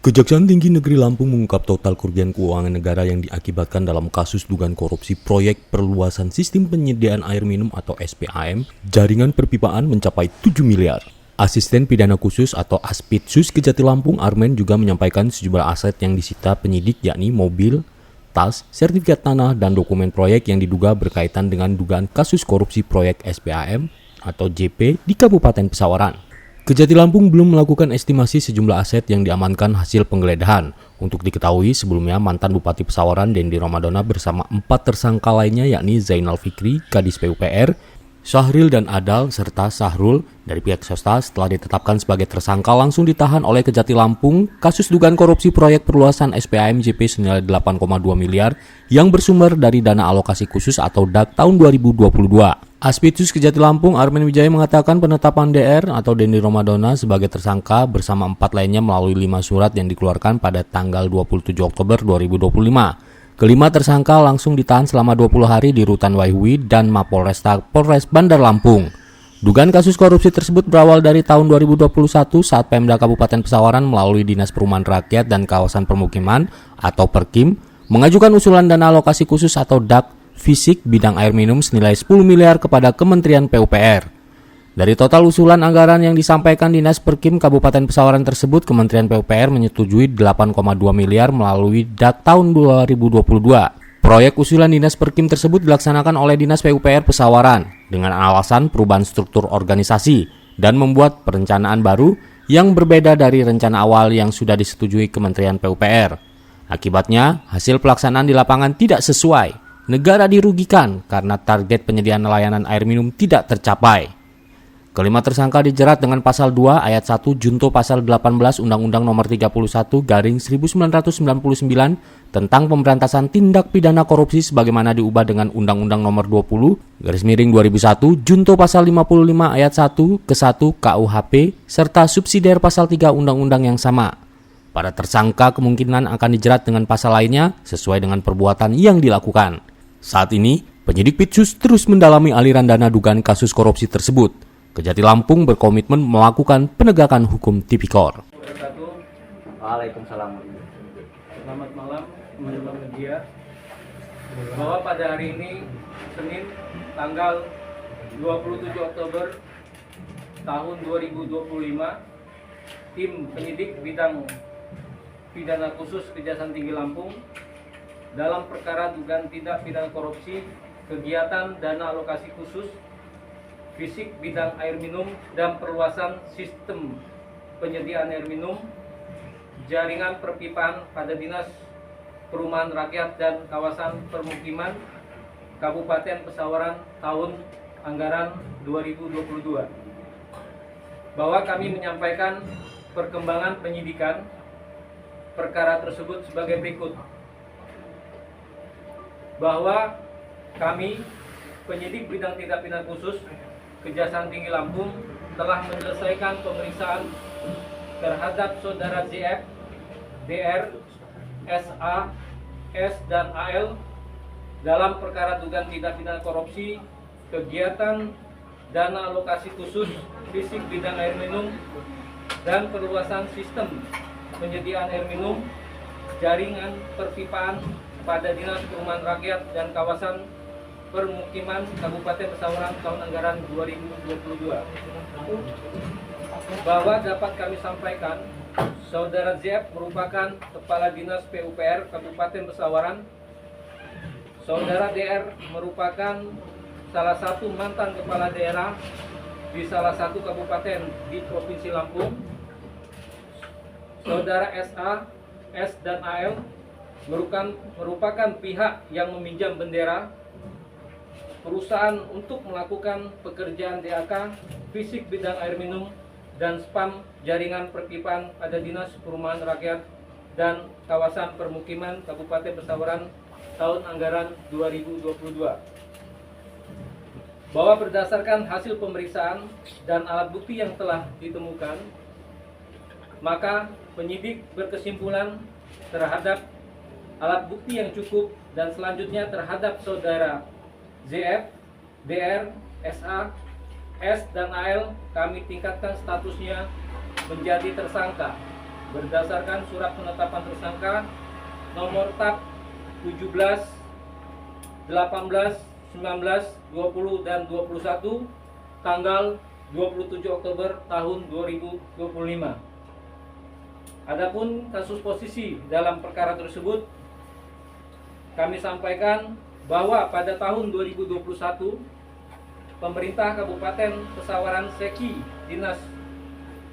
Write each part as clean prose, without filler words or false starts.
Kejaksaan Tinggi Negeri Lampung mengungkap total kerugian keuangan negara yang diakibatkan dalam kasus dugaan korupsi proyek perluasan sistem penyediaan air minum atau SPAM jaringan perpipaan mencapai 7 miliar. Asisten Pidana Khusus atau Aspidsus Kejati Lampung Armen juga menyampaikan sejumlah aset yang disita penyidik yakni mobil, tas, sertifikat tanah, dan dokumen proyek yang diduga berkaitan dengan dugaan kasus korupsi proyek SPAM atau JP di Kabupaten Pesawaran. Kejati Lampung belum melakukan estimasi sejumlah aset yang diamankan hasil penggeledahan. Untuk diketahui, sebelumnya mantan Bupati Pesawaran Dendi Ramadona bersama 4 tersangka lainnya yakni Zainal Fikri, Kadis PUPR, Syahril dan Adal, serta Sahrul dari pihak swasta setelah ditetapkan sebagai tersangka langsung ditahan oleh Kejati Lampung kasus dugaan korupsi proyek perluasan SPAM JP senilai 8,2 miliar yang bersumber dari dana alokasi khusus atau DAK tahun 2022. Aspidsus Kejati Lampung Armen Wijaya mengatakan penetapan DR atau Dendi Ramadona sebagai tersangka bersama 4 lainnya melalui 5 surat yang dikeluarkan pada tanggal 27 Oktober 2025. Kelima tersangka langsung ditahan selama 20 hari di Rutan Waihui dan Mapolresta Polres Bandar Lampung. Dugaan kasus korupsi tersebut berawal dari tahun 2021 saat Pemda Kabupaten Pesawaran melalui Dinas Perumahan Rakyat dan Kawasan Permukiman atau Perkim mengajukan usulan dana alokasi khusus atau DAK fisik bidang air minum senilai 10 miliar kepada Kementerian PUPR. Dari total usulan anggaran yang disampaikan Dinas Perkim Kabupaten Pesawaran tersebut, Kementerian PUPR menyetujui 8,2 miliar melalui DAK tahun 2022. Proyek usulan Dinas Perkim tersebut dilaksanakan oleh Dinas PUPR Pesawaran dengan alasan perubahan struktur organisasi dan membuat perencanaan baru yang berbeda dari rencana awal yang sudah disetujui Kementerian PUPR. Akibatnya, hasil pelaksanaan di lapangan tidak sesuai. Negara dirugikan karena target penyediaan layanan air minum tidak tercapai. Kelima tersangka dijerat dengan pasal 2 ayat 1 junto pasal 18 Undang-Undang Nomor 31/1999 tentang pemberantasan tindak pidana korupsi sebagaimana diubah dengan Undang-Undang Nomor 20/2001 junto pasal 55 ayat 1 ke 1 KUHP serta subsidiar pasal 3 Undang-Undang yang sama. Para tersangka kemungkinan akan dijerat dengan pasal lainnya sesuai dengan perbuatan yang dilakukan. Saat ini, penyidik Pitsus terus mendalami aliran dana dugaan kasus korupsi tersebut. Kejati Lampung berkomitmen melakukan penegakan hukum tipikor. Waalaikumsalam. Selamat malam teman-teman media. Bahwa pada hari ini Senin tanggal 27 Oktober tahun 2025, tim penyidik bidang pidana khusus Kejaksaan Tinggi Lampung dalam perkara dugaan tindak pidana korupsi kegiatan dana alokasi khusus fisik bidang air minum dan perluasan sistem penyediaan air minum jaringan perpipaan pada Dinas Perumahan Rakyat dan Kawasan Permukiman Kabupaten Pesawaran tahun anggaran 2022. Bahwa kami menyampaikan perkembangan penyidikan perkara tersebut sebagai berikut. Bahwa kami penyidik bidang tindak pidana khusus Kejaksaan Tinggi Lampung telah menyelesaikan pemeriksaan terhadap saudara ZF, DR, SA, S, dan AL dalam perkara dugaan tindak pidana korupsi kegiatan dana alokasi khusus fisik bidang air minum dan perluasan sistem penyediaan air minum jaringan perpipaan pada Dinas Perumahan Rakyat dan Kawasan Permukiman Kabupaten Pesawaran tahun anggaran 2022. Bahwa dapat kami sampaikan, Saudara ZF merupakan Kepala Dinas PUPR Kabupaten Pesawaran. Saudara DR merupakan salah satu mantan kepala daerah di salah satu kabupaten di Provinsi Lampung. Saudara SA, S, dan AL merupakan pihak yang meminjam bendera perusahaan untuk melakukan pekerjaan DAK fisik bidang air minum dan spam jaringan perpipaan pada Dinas Perumahan Rakyat dan Kawasan Permukiman Kabupaten Pesawaran tahun anggaran 2022. Bahwa berdasarkan hasil pemeriksaan dan alat bukti yang telah ditemukan, maka penyidik berkesimpulan terhadap alat bukti yang cukup dan selanjutnya terhadap saudara ZF, DR, SA, S, dan AL kami tingkatkan statusnya menjadi tersangka berdasarkan surat penetapan tersangka nomor TAP 17, 18, 19, 20, dan 21 tanggal 27 Oktober tahun 2025. Adapun kasus posisi dalam perkara tersebut, kami sampaikan bahwa pada tahun 2021 pemerintah Kabupaten Pesawaran Seki Dinas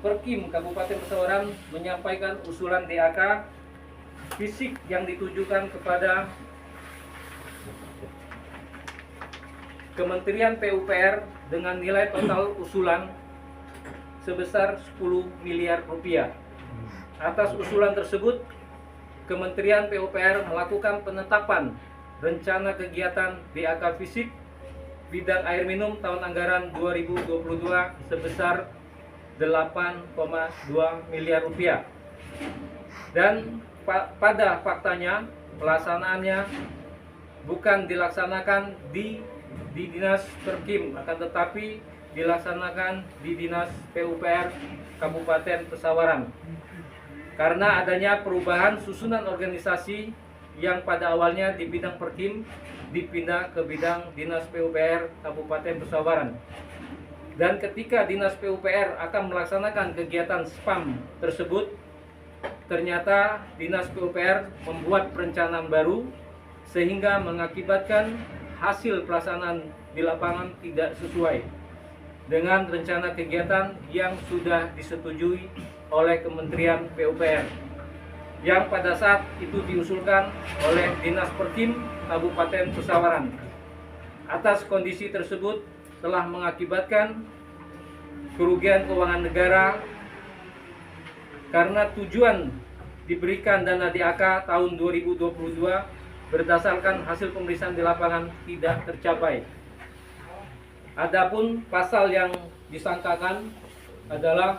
Perkim Kabupaten Pesawaran menyampaikan usulan DAK fisik yang ditujukan kepada Kementerian PUPR dengan nilai total usulan sebesar 10 miliar rupiah. Atas usulan tersebut, Kementerian PUPR melakukan penetapan rencana kegiatan DAK fisik bidang air minum tahun anggaran 2022 sebesar 8,2 miliar rupiah. Dan pada faktanya pelaksanaannya bukan dilaksanakan di Dinas Perkim, akan tetapi dilaksanakan di Dinas PUPR Kabupaten Pesawaran. Karena adanya perubahan susunan organisasi yang pada awalnya di bidang Perkim dipindah ke bidang Dinas PUPR Kabupaten Pesawaran. Dan ketika Dinas PUPR akan melaksanakan kegiatan SPAM tersebut, ternyata Dinas PUPR membuat perencanaan baru sehingga mengakibatkan hasil pelaksanaan di lapangan tidak sesuai dengan rencana kegiatan yang sudah disetujui oleh Kementerian PUPR yang pada saat itu diusulkan oleh Dinas Perkim Kabupaten Pesawaran. Atas kondisi tersebut telah mengakibatkan kerugian keuangan negara karena tujuan diberikan dana DAK tahun 2022 berdasarkan hasil pemeriksaan di lapangan tidak tercapai. Adapun pasal yang disangkakan adalah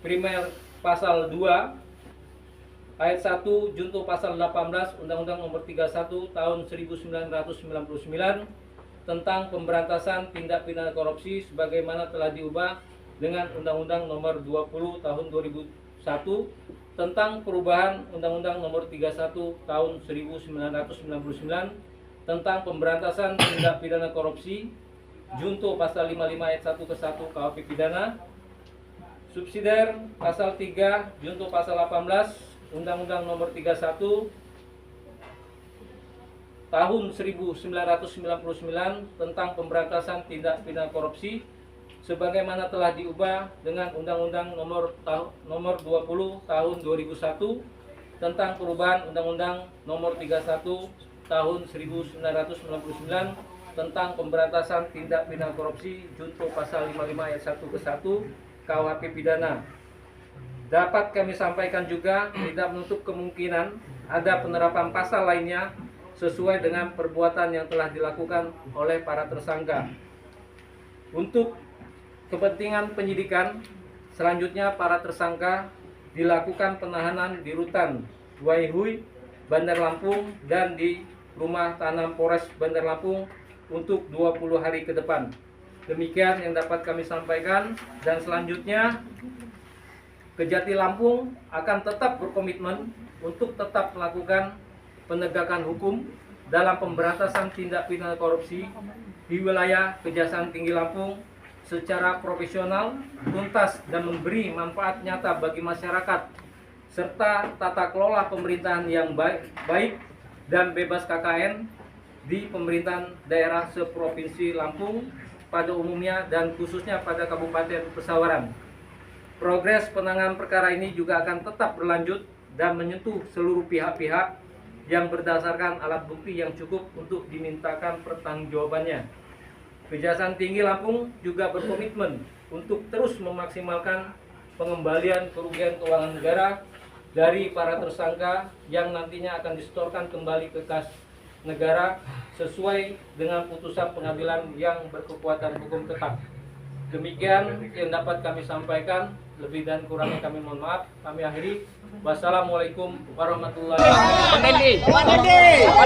primer pasal 2 ayat 1 junto pasal 18 Undang-Undang Nomor 31 Tahun 1999 tentang pemberantasan tindak pidana korupsi sebagaimana telah diubah dengan Undang-Undang Nomor 20 Tahun 2001 tentang perubahan Undang-Undang Nomor 31 Tahun 1999 tentang pemberantasan tindak pidana korupsi junto pasal 55 ayat 1 ke 1 KUHP pidana, subsidiar pasal 3 junto pasal 18 Undang-Undang Nomor 31 Tahun 1999 tentang pemberantasan tindak pidana korupsi sebagaimana telah diubah dengan Undang-Undang Nomor 20 Tahun 2001 tentang perubahan Undang-Undang Nomor 31 Tahun 1999 tentang pemberantasan tindak pidana korupsi junto pasal 55 ayat 1 ke 1 KUHP pidana. Dapat kami sampaikan juga tidak menutup kemungkinan ada penerapan pasal lainnya sesuai dengan perbuatan yang telah dilakukan oleh para tersangka. Untuk kepentingan penyidikan, selanjutnya para tersangka dilakukan penahanan di Rutan Waihui, Bandar Lampung dan di Rumah Tahanan Polres Bandar Lampung untuk 20 hari ke depan. Demikian yang dapat kami sampaikan, dan selanjutnya Kejati Lampung akan tetap berkomitmen untuk tetap melakukan penegakan hukum dalam pemberantasan tindak pidana korupsi di wilayah Kejaksaan Tinggi Lampung secara profesional, tuntas, dan memberi manfaat nyata bagi masyarakat serta tata kelola pemerintahan yang baik dan bebas KKN di pemerintahan daerah seprovinsi Lampung pada umumnya dan khususnya pada Kabupaten Pesawaran. Progres penanganan perkara ini juga akan tetap berlanjut dan menyentuh seluruh pihak-pihak yang berdasarkan alat bukti yang cukup untuk dimintakan pertanggungjawabannya. Kejaksaan Tinggi Lampung juga berkomitmen untuk terus memaksimalkan pengembalian kerugian keuangan negara dari para tersangka yang nantinya akan disetorkan kembali ke kas negara sesuai dengan putusan pengadilan yang berkekuatan hukum tetap. Demikian yang dapat kami sampaikan, lebih dan kurangnya kami mohon maaf. Kami akhiri. Wassalamualaikum warahmatullahi wabarakatuh. Pak Dendi, gimana Pak Dendi? Pak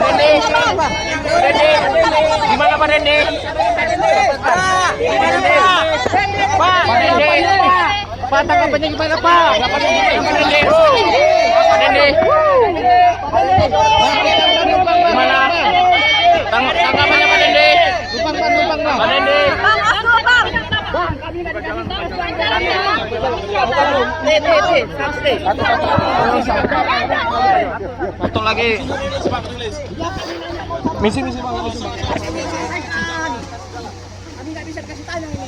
Dendi, gimana Pak Dendi? Pak Dendi, Pak, tanggapannya gimana, Pak? Pak Dende. Gimana? Tanggapannya Pak Dende? Pak Dende. Foto lagi. Misi Bang. Kami nggak bisa kasih tanya ini.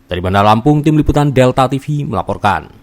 Dari Bandar Lampung, Tim Liputan Delta TV melaporkan.